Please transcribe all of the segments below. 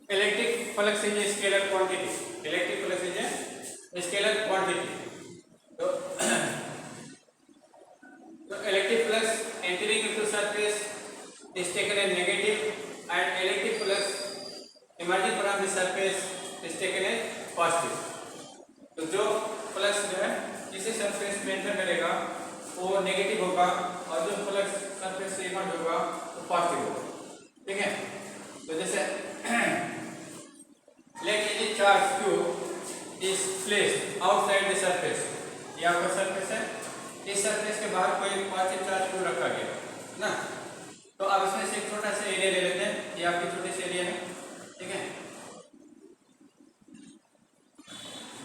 electric flux is a scalar quantity. Electric flux is a scalar quantity. So, so electric flux entering into surface is taken as negative, and electric flux emerging from the surface is taken as positive. तो जो flux जो है किसी surface में enter करेगा वो negative होगा, और जो फ्लक्स सरफेस से इमर्ज होगा वो पॉजिटिव होगा। ठीक है, तो जैसे let any charge q is placed outside the surface, ये आपका सरफेस है, इस सरफेस के बाहर कोई पॉजिटिव चार्ज q रखा गया ना, तो अब इसमें से एक छोटा सा एरिया ले लेते हैं, ये आपकी छोटी सी एरिया है। ठीक है,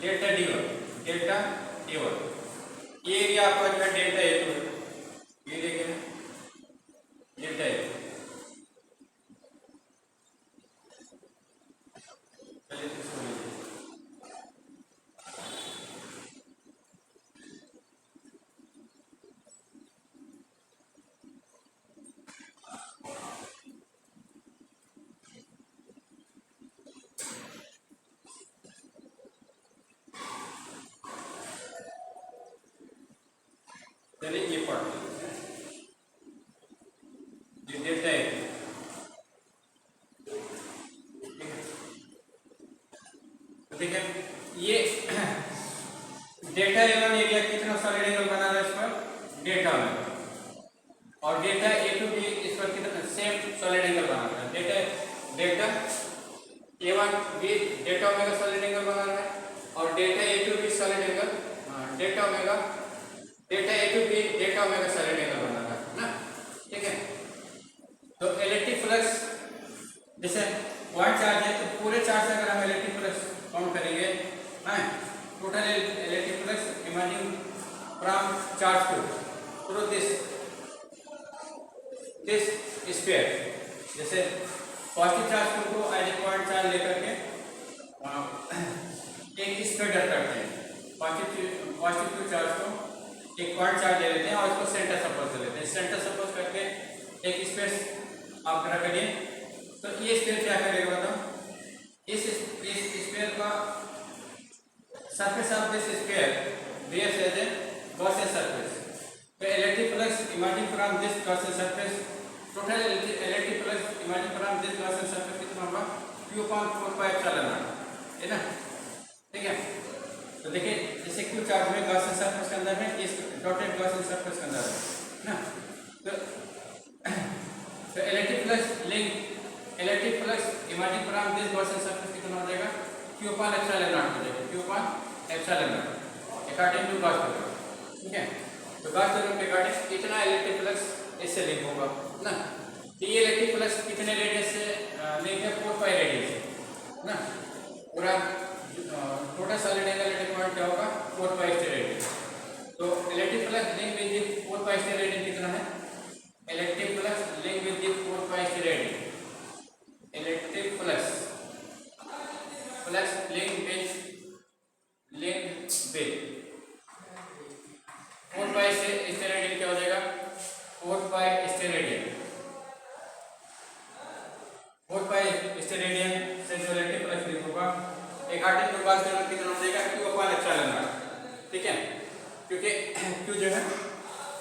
डेल्टा d1, डेल्टा a1, ये एरिया आपका जो है डेल्टा a2 है, ये देखिए डेल्टा a2। चलिए इसको लीजिए, चलिए ये पढ़ लीजिए, ये डेल्टा a2। देखिए ये डेल्टा a1 एरिया कितना सॉलिड एंगल बना रहा है इस पर, डेल्टा में, और डेल्टा a2 भी इस पर कितना सेम सॉलिड एंगल बना रहा है। डेल्टा a1 भी डेल्टा ओमेगा सॉलिड एंगल बना रहा है, और डेल्टा a2 भी solid angle delta omega, delta a2 भी डेल्टा ओमेगा सॉलिड एंगल बना रहा है ना। ठीक है, तो इलेक्ट्रिक फ्लक्स जैसे पॉइंट चार्ज है, तो पूरे चार्ज से अगर हम इलेक्ट्रिक फ्लक्स काउंट करेंगे, हाँ, total electric flux emerging from charge through this sphere, जैसे पॉजिटिव चार्ज को एज ए पॉइंट चार्ज लेकर के एक स्प्रेड करते हैं, पॉजिटिव चार्ज को एक पॉइंट चार्ज ले लेते हैं और इसको सेंटर सपोज ले लेते हैं। सेंटर सपोज करके एक स्पेस आप खड़ा करिए, तो ये स्फीयर क्या करेगा बताओ, इस स्फीयर का surface of this sphere behaves as a Gaussian surface. तो electric flux emerging from this Gaussian surface, total electric flux emerging from this Gaussian surface कितना होगा, q/4πε0 है ना। ठीक है, तो देखिए जैसे q चार्ज में गॉसियन सरफेस के अंदर है, इस डॉटेड गॉसियन सरफेस के अंदर है ना, तो electric flux emerging from this Gaussian surface कितना हो जाएगा, q/ε0 हो जाएगा, q/ε0 according to Gauss theorem. ठीक है, तो गॉस थ्योरम के अकॉर्डिंग इतना इलेक्ट्रिक फ्लक्स इससे लिंक होगा ना। तो ये इलेक्ट्रिक फ्लक्स कितने रेडियस से लिंक है, 4π रेडियस ना, पूरा total solid angle at point क्या होगा, 4π रेडियस। तो electric flux link with the 4π radius कितना है, electric flux link with the 4π radius, electric flux link with 4π steradian क्या हो जाएगा, 4π स्टेरेडियन से जो इलेक्ट्रिक फ्लक्स लिंक होगा अकॉर्डिंग टू गॉस थ्योरम कितना हो जाएगा, q/ε0। ठीक है, क्योंकि q जो है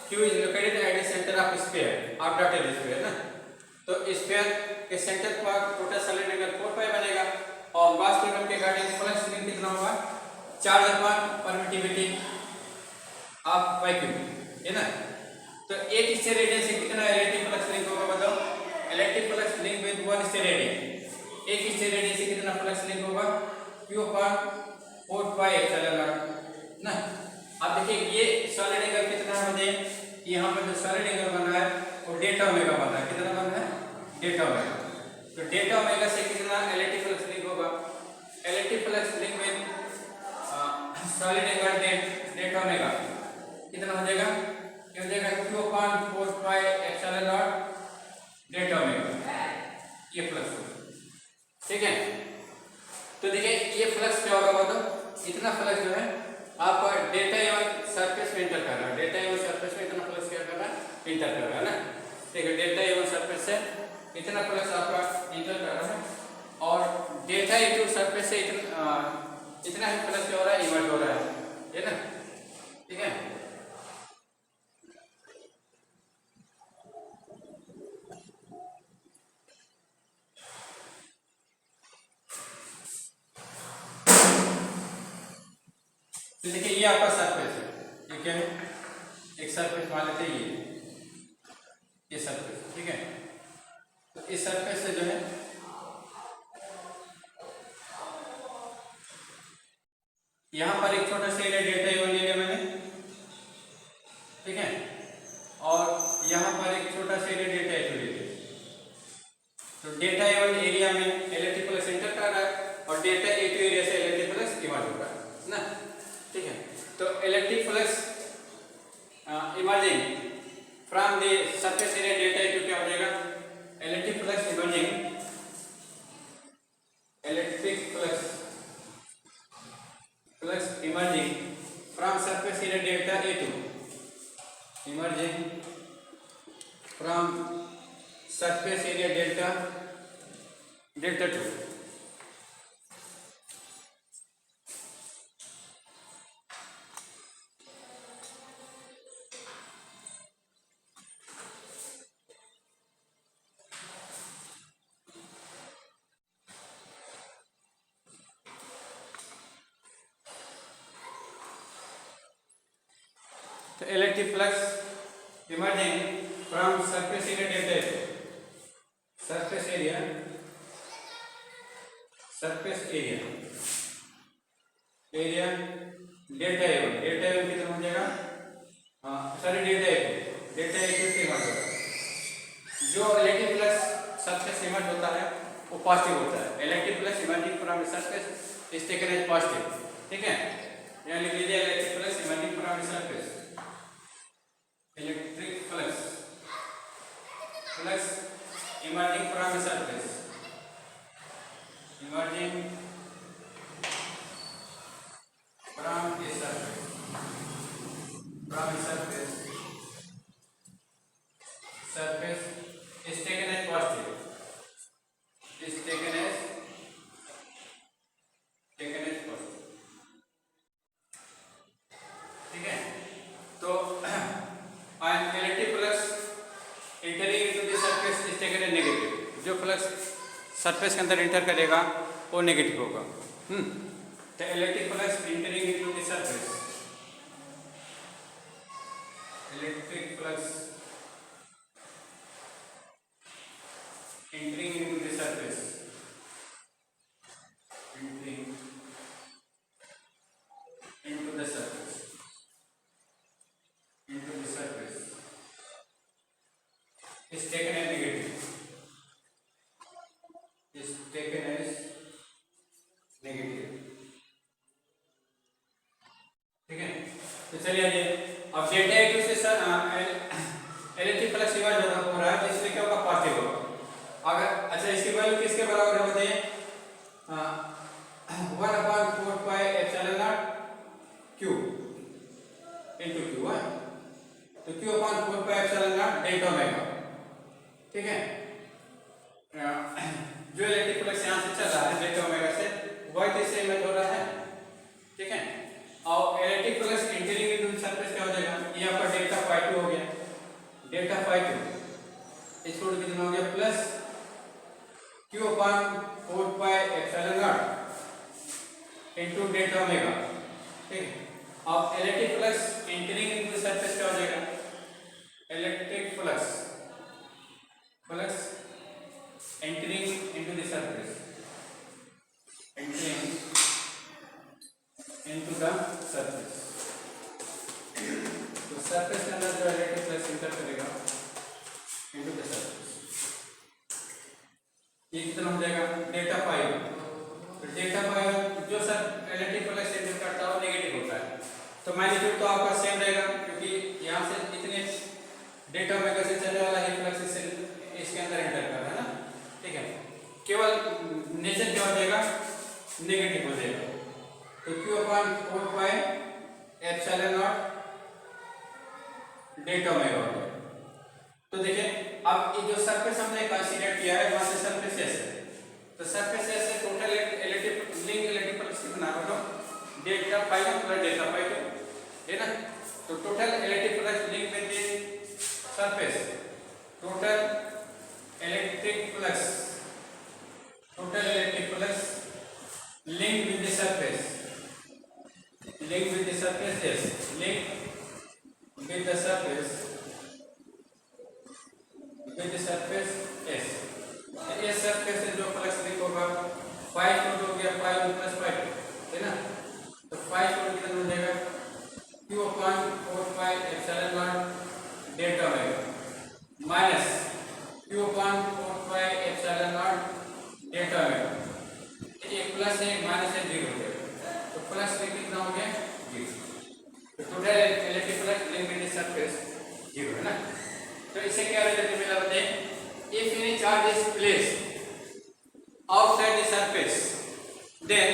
q is located at the centre of sphere, of dotted sphere ना, तो स्फीयर के सेंटर पर टोटल सॉलिड एंगल 4π बनेगा, और गॉस थ्योरम के अकॉर्डिंग फ्लक्स लिंक कितना होगा, charge upon permittivity of vacuum है ना। तो एक स्टेरेडियन से कितना इलेक्ट्रिक फ्लक्स लिंक होगा बताओ, electric flux link with 1 steradian, एक स्टेरेडियन से कितना फ्लक्स लिंक होगा, q/4πε0 ना। अब देखिए ये सॉलिड एंगल कितना है मुझे, यहाँ पर जो सॉलिड एंगल बन रहा है वो डेल्टा ओमेगा बन रहा है, कितना बन रहा है, डेल्टा ओमेगा। तो डेल्टा ओमेगा से कितना इलेक्ट्रिक फ्लक्स लिंक होगा, electric flux link with solid angle delta omega कितना हो जाएगा, क्या हो जाएगा, q/4πε0 डेल्टा ओमेगा, ये फ्लक्स। ठीक है, तो देखिए ये फ्लक्स क्या होगा बताओ, इतना फ्लक्स जो है आपका डेल्टा a1 सरफेस में इंटर कर रहा है, डेल्टा a1 सरफेस में इतना फ्लक्स क्या कर रहा है, इंटर कर रहा है ना। ठीक है, डेल्टा a1 सरफेस से इतना फ्लक्स आपका इंटर कर रहा है, और डेल्टा इंटू सरफेस से इतना ही प्लस क्या हो रहा है, इन्वर्ट हो रहा है ना, ठीक है। तो देखिए ये आपका सरफेस है, ये क्या है, एक सरफेस मान लेते हैं ये सरफेस, ठीक है। तो इस सरफेस से जो है यहां पर एक छोटा सा एरिया डेल्टा ए1 ले लिया मैंने, ठीक है, और यहां पर एक छोटा सा एरिया डेल्टा ए2 ले लिया। तो डेल्टा ए1 एरिया में इलेक्ट्रिक फ्लक्स एंटर कर रहा है और डेल्टा ए2 एरिया से इलेक्ट्रिक फ्लक्स इमर्ज हो रहा है ना, ठीक है। तो electric flux emerging from the surface area delta A2 क्या हो जाएगा, electric flux emerging, electric flux emerging from surface area delta A2, emerging from surface area delta 2, तो electric flux emerging from surface area delta ए2, surface area delta ए1, delta ए1 कितना हो जाएगा, सॉरी डेल्टा ए2 से इमर्ज होगा। जो इलेक्ट्रिक फ्लक्स सरफेस से इमर्ज होता है वो पॉजिटिव होता है, electric flux emerging from surface is taken as positive, ठीक है। यहाँ लिख लीजिए electric flux emerging from surface, electric flux emerging from a surface, emerging from a surface is taken as positive, is taken as positive, ठीक है। तो an electric flux entering into the surface is taken as negative, जो flux surface के अंदर inter करेगा वो negative होगा। तो electric flux entering into the surface, electric flux entering into the surface, entering into the surface, into the surface is taken as negative, is taken as negative, ठीक है। तो चलिए अब डेल्टा ए2 से इलेक्ट्रिक फ्लक्स इमर्ज हो रहा है, इसलिए क्या होगा, पॉजिटिव होगा। अगर अच्छा इसकी वैल्यू किसके बराबर है बताइए, 1/4 pi epsilon not q into q है, तो q/4 pi epsilon not delta omega, ठीक है। जो इलेक्ट्रिक फ्लक्स यहाँ से चल रहा है डेल्टा ओमेगा से वही दिशा से इमर्ज हो रहा है, ठीक है। और electric flux entering into surface क्या हो जाएगा, ये आपका डेल्टा phi2 हो गया, डेल्टा phi2 इसको कितना हो गया, plus q/4 pi epsilon not into delta omega, ठीक है। अब electric flux entering into surface क्या हो जाएगा, electric flux entering into the surface, entering into the surface, तो सरफेस के अंदर जो इलेक्ट्रिक फ्लक्स इंटर करेगा into the surface, ये कितना हो जाएगा, डेल्टा पाई। तो डेल्टा पाई जो सर इलेक्ट्रिक फ्लक्स इंटर करता है वो नेगेटिव होता है, तो मैग्नीट्यूड तो आपका सेम रहेगा, क्योंकि यहाँ से इतने डेल्टा ओमेगा से चलने वाला है फ्लक्स इसके अंदर एंटर कर रहा है ना, ठीक है। केवल नेचर क्या हो जाएगा, नेगेटिव हो जाएगा। तो q/4 pi epsilon not delta omega हो गया। तो देखिए अब ये जो सरफेस हमने कंसीडर किया है वहां से सरफेस एस है, तो सरफेस एस से total surface, total electric flux linked with the surface, yes, linked with the surface S. इस सरफेस से जो फ्लक्स लिंक होगा 5 नोट हो गया 5 प्लस 5 है ना, तो 5 नोट कितना हो जाएगा q upon 4 pi epsilon not delta omega minus q upon 4 pi epsilon not delta omega. एक प्लस है माइनस है 0 हो जाएगा, तो प्लस में कितना हो गया 0, तो total electric flux link with the surface 0 है ना। तो इससे क्या रिजल्ट मिला बताइए, if any charge is placed outside the surface then